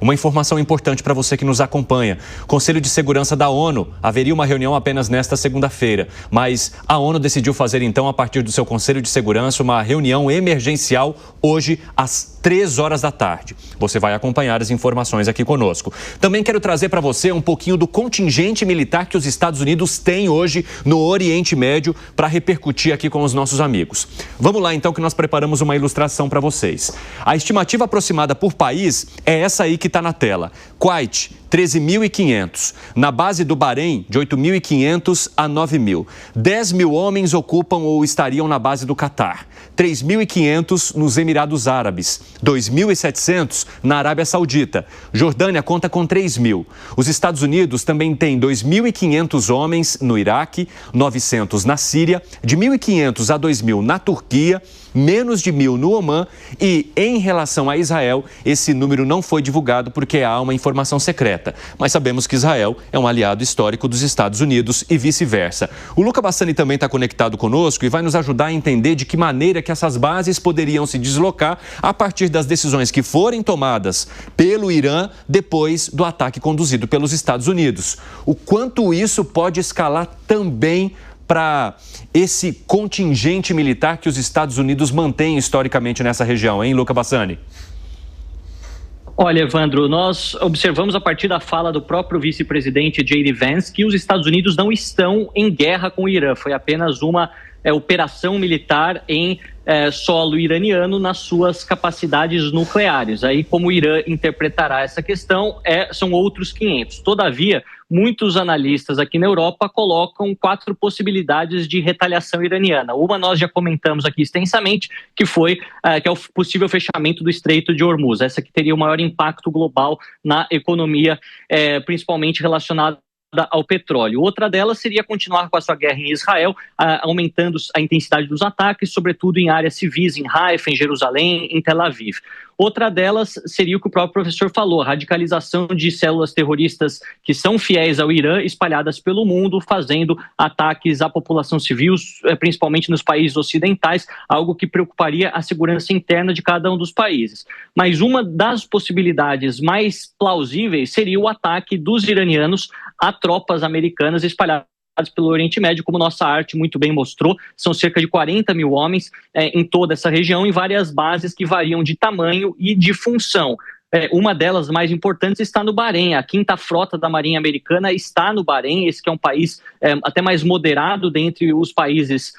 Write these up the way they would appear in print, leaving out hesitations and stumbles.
Uma informação importante para você que nos acompanha. Conselho de Segurança da ONU haveria uma reunião apenas nesta segunda-feira, mas a ONU decidiu fazer então, a partir do seu Conselho de Segurança, uma reunião emergencial hoje às 3 horas da tarde. Você vai acompanhar as informações aqui conosco. Também quero trazer para você um pouquinho do contingente militar que os Estados Unidos têm hoje no Oriente Médio para repercutir aqui com os nossos amigos. Vamos lá então, que nós preparamos uma ilustração para vocês. A estimativa aproximada por país é essa aí que está na tela. Kuwait, 13.500. Na base do Bahrein, de 8.500 a 9.000. 10.000 homens ocupam ou estariam na base do Catar. 3.500 nos Emirados Árabes. 2.700 na Arábia Saudita. Jordânia conta com 3.000. Os Estados Unidos também têm 2.500 homens no Iraque, 900 na Síria, de 1.500 a 2.000 na Turquia, menos de 1.000 no Omã e, em relação a Israel, esse número não foi divulgado porque há uma informação secreta. Mas sabemos que Israel é um aliado histórico dos Estados Unidos e vice-versa. O Luca Bassani também está conectado conosco e vai nos ajudar a entender de que maneira que essas bases poderiam se deslocar a partir das decisões que forem tomadas pelo Irã depois do ataque conduzido pelos Estados Unidos. O quanto isso pode escalar também para esse contingente militar que os Estados Unidos mantêm historicamente nessa região, hein, Luca Bassani? Olha, Evandro, nós observamos a partir da fala do próprio vice-presidente J.D. Vance que os Estados Unidos não estão em guerra com o Irã. Foi apenas uma operação militar em solo iraniano nas suas capacidades nucleares. Aí, como o Irã interpretará essa questão, são outros 500. Todavia, muitos analistas aqui na Europa colocam 4 possibilidades de retaliação iraniana. Uma nós já comentamos aqui extensamente, que é o possível fechamento do Estreito de Hormuz. Essa que teria o maior impacto global na economia, principalmente relacionada ao petróleo. Outra delas seria continuar com a sua guerra em Israel, aumentando a intensidade dos ataques, sobretudo em áreas civis, em Haifa, em Jerusalém, em Tel Aviv. Outra delas seria o que o próprio professor falou, a radicalização de células terroristas que são fiéis ao Irã, espalhadas pelo mundo, fazendo ataques à população civil, principalmente nos países ocidentais, algo que preocuparia a segurança interna de cada um dos países. Mas uma das possibilidades mais plausíveis seria o ataque dos iranianos a tropas americanas espalhadas pelo Oriente Médio, como nossa arte muito bem mostrou. São cerca de 40.000 homens em toda essa região, em várias bases que variam de tamanho e de função. Uma delas mais importantes está no Bahrein. A 5ª Frota da Marinha Americana está no Bahrein, esse que é um país até mais moderado dentre os países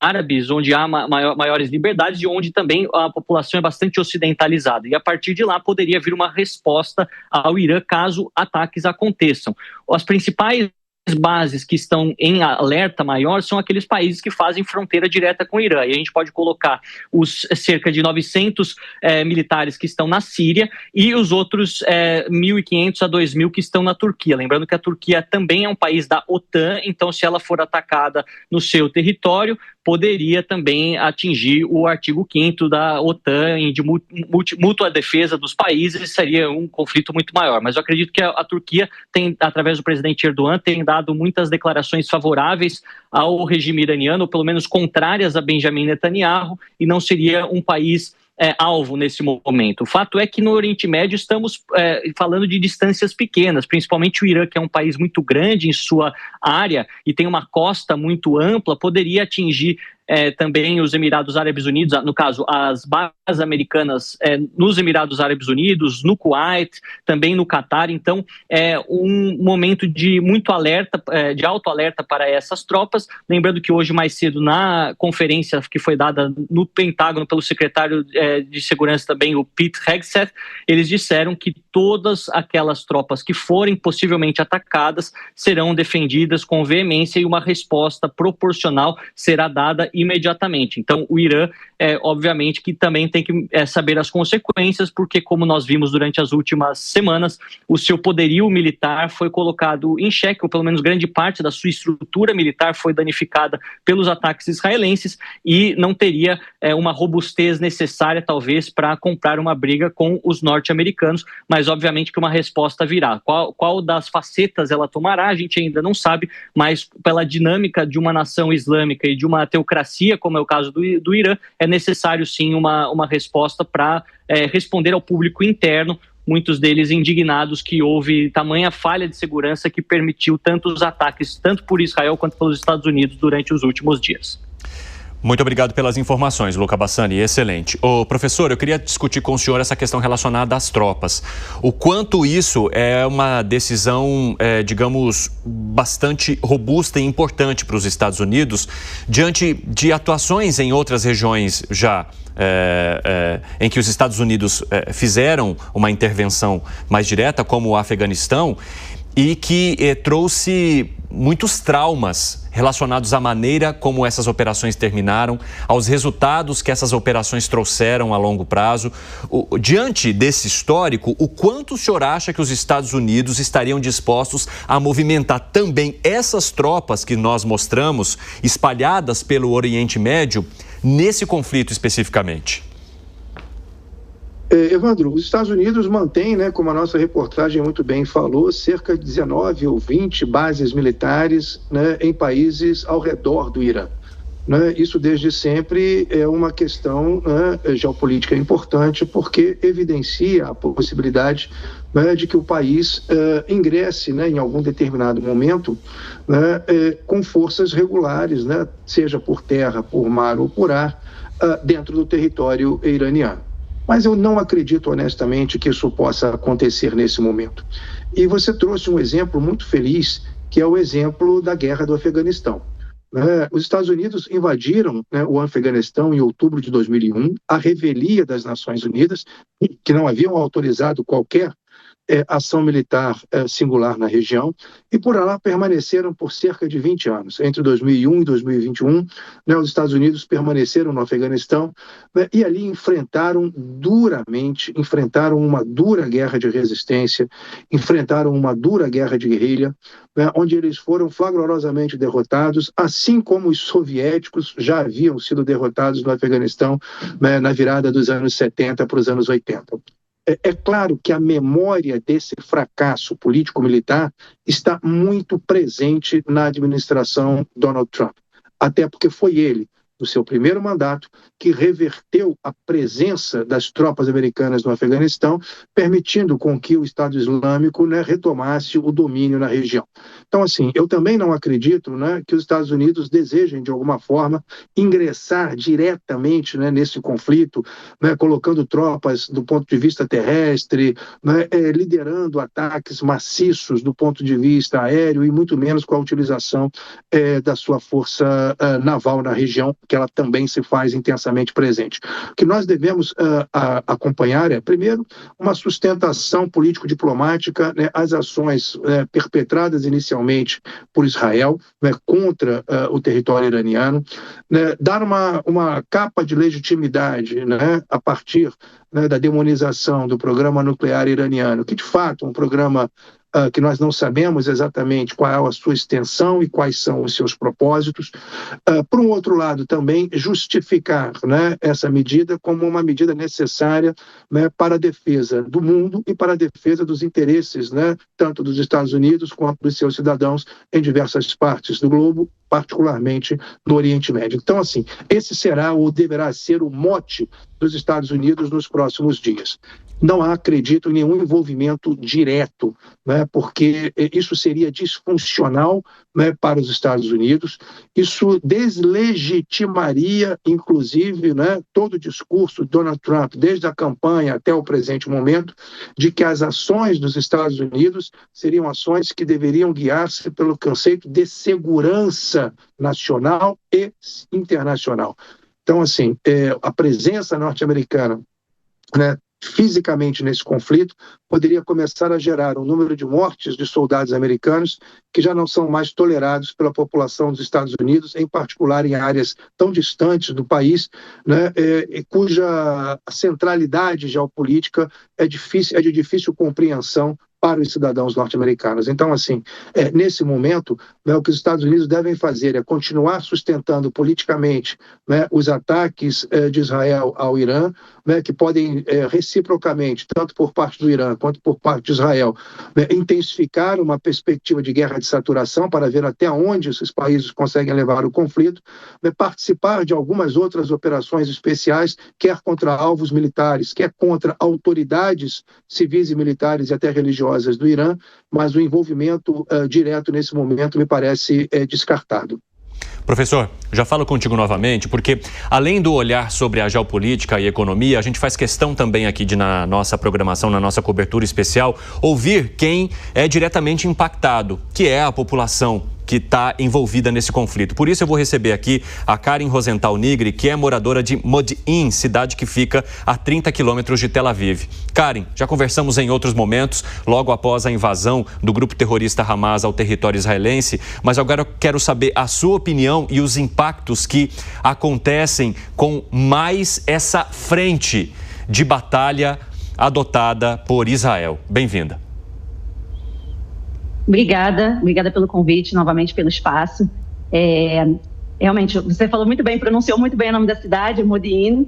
árabes, onde há maiores liberdades e onde também a população é bastante ocidentalizada. E a partir de lá poderia vir uma resposta ao Irã caso ataques aconteçam. As principais bases que estão em alerta maior são aqueles países que fazem fronteira direta com o Irã. E a gente pode colocar os cerca de 900 militares que estão na Síria e os outros 1.500 a 2.000 que estão na Turquia. Lembrando que a Turquia também é um país da OTAN, então se ela for atacada no seu território, poderia também atingir o artigo 5º da OTAN de mútua defesa dos países, seria um conflito muito maior. Mas eu acredito que a Turquia tem, através do presidente Erdogan, tem dado muitas declarações favoráveis ao regime iraniano, ou pelo menos contrárias a Benjamin Netanyahu, e não seria um país alvo nesse momento. O fato é que no Oriente Médio estamos falando de distâncias pequenas, principalmente o Irã, que é um país muito grande em sua área e tem uma costa muito ampla, poderia atingir também os Emirados Árabes Unidos, no caso, as bases americanas nos Emirados Árabes Unidos, no Kuwait, também no Catar. Então, é um momento de muito alerta, de alto alerta para essas tropas. Lembrando que hoje, mais cedo, na conferência que foi dada no Pentágono pelo secretário de Segurança também, o Pete Hegseth, eles disseram que todas aquelas tropas que forem possivelmente atacadas serão defendidas com veemência e uma resposta proporcional será dada imediatamente. Então, o Irã, obviamente, que também tem que saber as consequências, porque, como nós vimos durante as últimas semanas, o seu poderio militar foi colocado em xeque, ou pelo menos grande parte da sua estrutura militar foi danificada pelos ataques israelenses e não teria uma robustez necessária, talvez, para comprar uma briga com os norte-americanos, mas, obviamente, que uma resposta virá. Qual das facetas ela tomará, a gente ainda não sabe, mas pela dinâmica de uma nação islâmica e de uma teocracia, como é o caso do Irã, é necessário sim uma resposta para responder ao público interno muitos deles indignados que houve tamanha falha de segurança que permitiu tantos ataques, tanto por Israel quanto pelos Estados Unidos durante os últimos dias. Muito obrigado pelas informações, Luca Bassani, excelente. Professor, eu queria discutir com o senhor essa questão relacionada às tropas. O quanto isso é uma decisão, digamos, bastante robusta e importante para os Estados Unidos, diante de atuações em outras regiões já em que os Estados Unidos fizeram uma intervenção mais direta, como o Afeganistão, e que trouxe muitos traumas relacionados à maneira como essas operações terminaram, aos resultados que essas operações trouxeram a longo prazo. Diante desse histórico, o quanto o senhor acha que os Estados Unidos estariam dispostos a movimentar também essas tropas que nós mostramos, espalhadas pelo Oriente Médio, nesse conflito especificamente? Evandro, os Estados Unidos mantêm, como a nossa reportagem muito bem falou, cerca de 19 ou 20 bases militares, em países ao redor do Irã. Isso desde sempre é uma questão geopolítica importante, porque evidencia a possibilidade de que o país ingresse em algum determinado momento com forças regulares, seja por terra, por mar ou por ar, dentro do território iraniano. Mas eu não acredito honestamente que isso possa acontecer nesse momento. E você trouxe um exemplo muito feliz, que é o exemplo da guerra do Afeganistão. Os Estados Unidos invadiram o Afeganistão em outubro de 2001, à revelia das Nações Unidas, que não haviam autorizado qualquer ação militar singular na região, e por lá permaneceram por cerca de 20 anos. Entre 2001 e 2021, os Estados Unidos permaneceram no Afeganistão e ali enfrentaram uma dura guerra de resistência, enfrentaram uma dura guerra de guerrilha, onde eles foram flagrosamente derrotados, assim como os soviéticos já haviam sido derrotados no Afeganistão na virada dos anos 70 para os anos 80. É claro que a memória desse fracasso político-militar está muito presente na administração Donald Trump, até porque foi ele, no seu primeiro mandato, que reverteu a presença das tropas americanas no Afeganistão, permitindo com que o Estado Islâmico retomasse o domínio na região. Então, assim, eu também não acredito que os Estados Unidos desejem, de alguma forma, ingressar diretamente nesse conflito, colocando tropas do ponto de vista terrestre, liderando ataques maciços do ponto de vista aéreo e muito menos com a utilização da sua força naval na região, que ela também se faz intensamente presente. O que nós devemos acompanhar é, primeiro, uma sustentação político-diplomática às ações perpetradas inicialmente por Israel contra o território iraniano, dar uma capa de legitimidade a partir da demonização do programa nuclear iraniano, que de fato é um programa que nós não sabemos exatamente qual é a sua extensão e quais são os seus propósitos. Por um outro lado, também justificar essa medida como uma medida necessária para a defesa do mundo e para a defesa dos interesses tanto dos Estados Unidos quanto dos seus cidadãos em diversas partes do globo, particularmente no Oriente Médio. Então, assim, esse será ou deverá ser o mote dos Estados Unidos nos próximos dias. Não acredito em nenhum envolvimento direto, porque isso seria disfuncional para os Estados Unidos. Isso deslegitimaria, inclusive, todo o discurso de Donald Trump, desde a campanha até o presente momento, de que as ações dos Estados Unidos seriam ações que deveriam guiar-se pelo conceito de segurança nacional e internacional. Então, assim, a presença norte-americana, fisicamente nesse conflito, poderia começar a gerar um número de mortes de soldados americanos que já não são mais tolerados pela população dos Estados Unidos, em particular em áreas tão distantes do país, cuja centralidade geopolítica é de difícil compreensão para os cidadãos norte-americanos. Então, assim, nesse momento, o que os Estados Unidos devem fazer é continuar sustentando politicamente os ataques de Israel ao Irã, que podem reciprocamente, tanto por parte do Irã quanto por parte de Israel, intensificar uma perspectiva de guerra de saturação para ver até onde esses países conseguem levar o conflito, participar de algumas outras operações especiais, quer contra alvos militares, quer contra autoridades civis e militares e até religiosas do Irã, mas o envolvimento direto nesse momento me parece descartado. Professor, já falo contigo novamente, porque além do olhar sobre a geopolítica e economia, a gente faz questão também aqui de, na nossa programação, na nossa cobertura especial, ouvir quem é diretamente impactado, que é a população que está envolvida nesse conflito. Por isso eu vou receber aqui a Karen Rosenthal Nigri, que é moradora de Modi'in, cidade que fica a 30 quilômetros de Tel Aviv. Karen, já conversamos em outros momentos, logo após a invasão do grupo terrorista Hamas ao território israelense, mas agora eu quero saber a sua opinião e os impactos que acontecem com mais essa frente de batalha adotada por Israel. Bem-vinda. Obrigada pelo convite, novamente pelo espaço. Realmente, você falou muito bem, pronunciou muito bem o nome da cidade, Modi'in,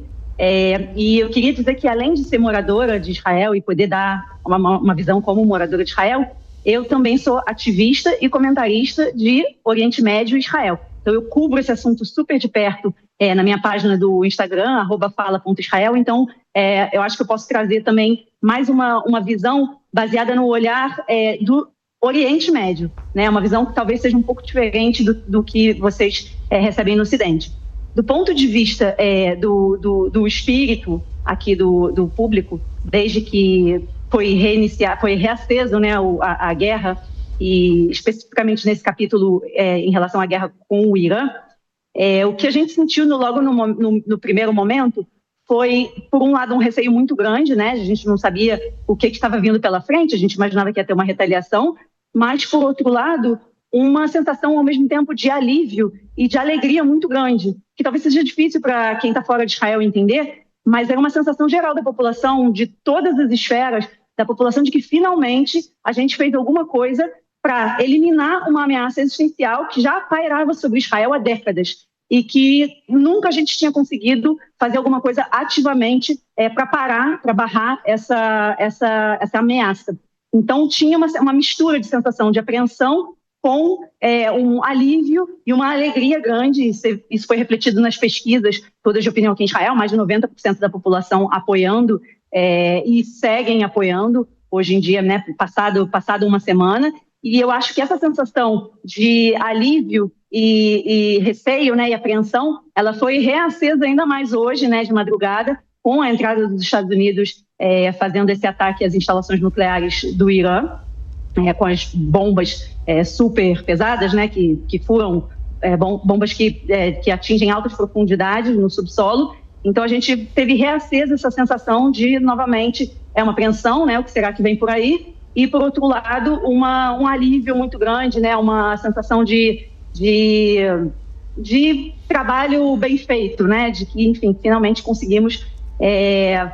e eu queria dizer que além de ser moradora de Israel e poder dar uma visão como moradora de Israel, eu também sou ativista e comentarista de Oriente Médio e Israel. Então eu cubro esse assunto super de perto na minha página do Instagram, @fala.israel, então eu acho que eu posso trazer também mais uma visão baseada no olhar do Oriente Médio, né? Uma visão que talvez seja um pouco diferente do que vocês recebem no Ocidente. Do ponto de vista do espírito aqui do público, desde que foi reaceso, né, a guerra, e especificamente nesse capítulo em relação à guerra com o Irã, o que a gente sentiu logo no primeiro momento foi, por um lado, um receio muito grande, né? A gente não sabia o que estava vindo pela frente, a gente imaginava que ia ter uma retaliação, mas, por outro lado, uma sensação, ao mesmo tempo, de alívio e de alegria muito grande, que talvez seja difícil para quem está fora de Israel entender, mas era uma sensação geral da população, de todas as esferas, da população, de que, finalmente, a gente fez alguma coisa para eliminar uma ameaça existencial que já pairava sobre Israel há décadas, e que nunca a gente tinha conseguido fazer alguma coisa ativamente para barrar essa ameaça. Então, tinha uma mistura de sensação de apreensão com um alívio e uma alegria grande. Isso foi refletido nas pesquisas todas de opinião aqui em Israel, mais de 90% da população apoiando e seguem apoiando hoje em dia, né, passado uma semana. E eu acho que essa sensação de alívio e receio, né, e apreensão, ela foi reacesa ainda mais hoje, né, de madrugada, com a entrada dos Estados Unidos fazendo esse ataque às instalações nucleares do Irã, com as bombas super pesadas, né, que furam, bombas que atingem altas profundidades no subsolo. Então a gente teve reacesa essa sensação de, novamente, uma apreensão, né, o que será que vem por aí, e, por outro lado, um alívio muito grande, né, uma sensação de trabalho bem feito, né, de que, enfim, finalmente conseguimos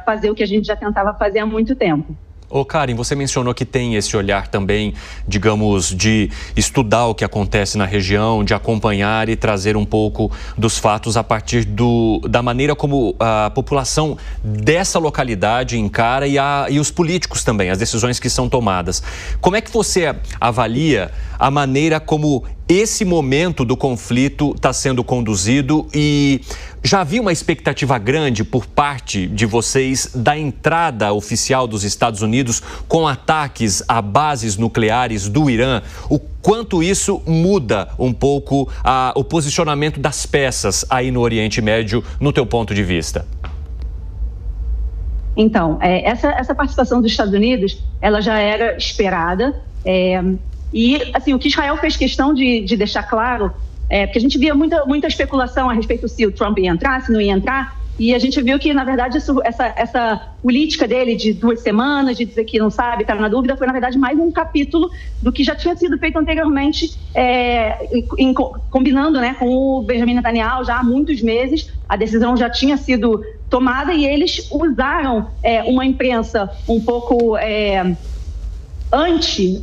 fazer o que a gente já tentava fazer há muito tempo. Ô Karen, você mencionou que tem esse olhar também, digamos, de estudar o que acontece na região, de acompanhar e trazer um pouco dos fatos a partir da maneira como a população dessa localidade encara e os políticos também, as decisões que são tomadas. Como é que você avalia a maneira como esse momento do conflito está sendo conduzido e já havia uma expectativa grande por parte de vocês da entrada oficial dos Estados Unidos com ataques a bases nucleares do Irã? O quanto isso muda um pouco o posicionamento das peças aí no Oriente Médio, no teu ponto de vista? Então, essa participação dos Estados Unidos, ela já era esperada. E, assim, o que Israel fez questão de deixar claro, porque a gente via muita especulação a respeito se o Trump ia entrar, se não ia entrar, e a gente viu que, na verdade, essa política dele de 2 semanas, de dizer que não sabe, está na dúvida, foi, na verdade, mais um capítulo do que já tinha sido feito anteriormente, combinando, né, com o Benjamin Netanyahu já há muitos meses. A decisão já tinha sido tomada e eles usaram uma imprensa um pouco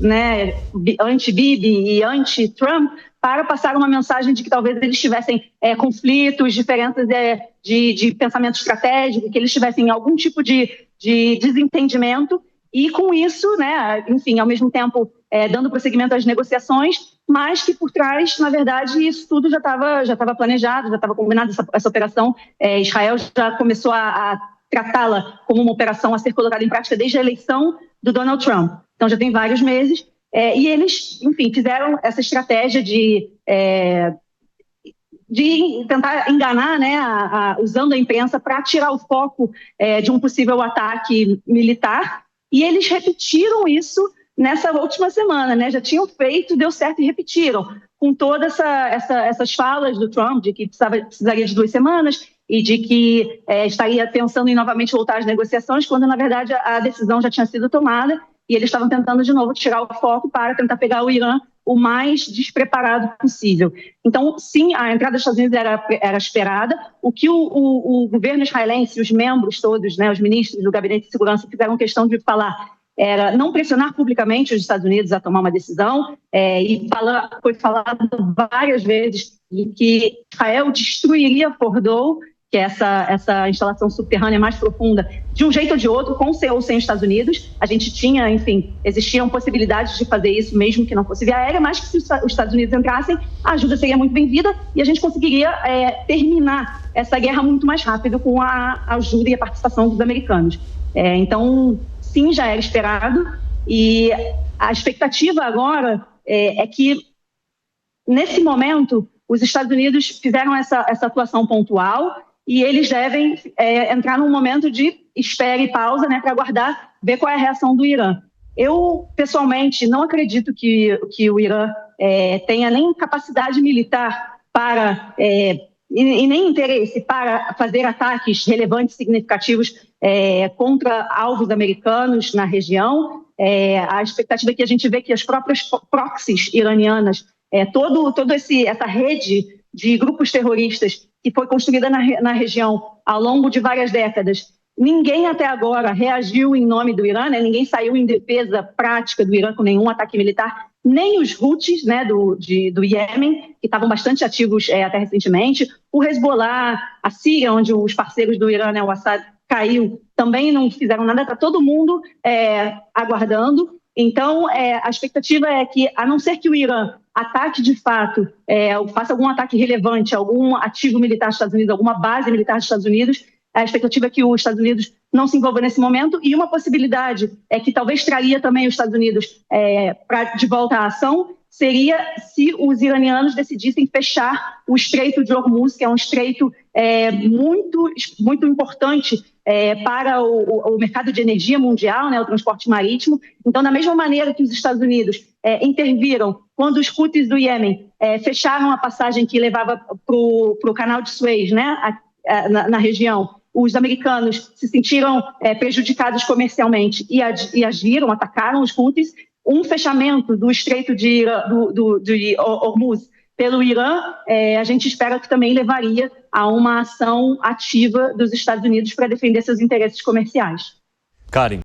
né, anti-Bibi e anti-Trump, para passar uma mensagem de que talvez eles tivessem conflitos, diferenças de pensamento estratégico, que eles tivessem algum tipo de desentendimento, e com isso, né, enfim, ao mesmo tempo dando prosseguimento às negociações, mas que por trás, na verdade, isso tudo já estava planejado, já estava combinado, essa operação. Israel já começou a tratá-la como uma operação a ser colocada em prática desde a eleição do Donald Trump. Então já tem vários meses, e eles, enfim, fizeram essa estratégia de tentar enganar, né, usando a imprensa para tirar o foco de um possível ataque militar, e eles repetiram isso nessa última semana, né? Já tinham feito, deu certo e repetiram, com todas essas falas do Trump de que precisaria de 2 semanas e de que estaria pensando em novamente voltar às negociações, quando na verdade a decisão já tinha sido tomada e eles estavam tentando de novo tirar o foco para tentar pegar o Irã o mais despreparado possível. Então, sim, a entrada dos Estados Unidos era esperada. O que o governo israelense, os membros todos, né, os ministros do Gabinete de Segurança, fizeram questão de falar era não pressionar publicamente os Estados Unidos a tomar uma decisão, e foi falado várias vezes de que Israel destruiria Fordow, que é essa instalação subterrânea mais profunda, de um jeito ou de outro, com ou sem os Estados Unidos. A gente tinha, enfim, existiam possibilidades de fazer isso mesmo que não fosse via aérea, mas que se os Estados Unidos entrassem, a ajuda seria muito bem-vinda e a gente conseguiria terminar essa guerra muito mais rápido com a ajuda e a participação dos americanos. Então, sim, já era esperado, e a expectativa agora é que, nesse momento, os Estados Unidos fizeram essa atuação pontual e eles devem entrar num momento de espera e pausa, né, para aguardar, ver qual é a reação do Irã. Eu, pessoalmente, não acredito que o Irã tenha nem capacidade militar para... e nem interesse para fazer ataques relevantes, significativos contra alvos americanos na região. A expectativa é que a gente vê que as próprias proxies iranianas, toda essa rede de grupos terroristas que foi construída na região ao longo de várias décadas, ninguém até agora reagiu em nome do Irã, né? Ninguém saiu em defesa prática do Irã com nenhum ataque militar, nem os Houthis, né, do Iêmen, que estavam bastante ativos até recentemente, o Hezbollah, a Síria, onde os parceiros do Irã, né, o Assad, caiu, também não fizeram nada, está todo mundo aguardando. Então, a expectativa é que, a não ser que o Irã ataque de fato, faça algum ataque relevante, algum ativo militar dos Estados Unidos, alguma base militar dos Estados Unidos, a expectativa é que os Estados Unidos não se envolva nesse momento, e uma possibilidade que talvez traria também os Estados Unidos de volta à ação seria se os iranianos decidissem fechar o Estreito de Hormuz, que é um estreito muito, muito importante para o mercado de energia mundial, né, o transporte marítimo. Então, da mesma maneira que os Estados Unidos interviram quando os Houthis do Iêmen fecharam a passagem que levava para o canal de Suez, né, na região, os americanos se sentiram prejudicados comercialmente e agiram, atacaram os Houthis. Um fechamento do Estreito de Hormuz pelo Irã, a gente espera que também levaria a uma ação ativa dos Estados Unidos para defender seus interesses comerciais. Karen.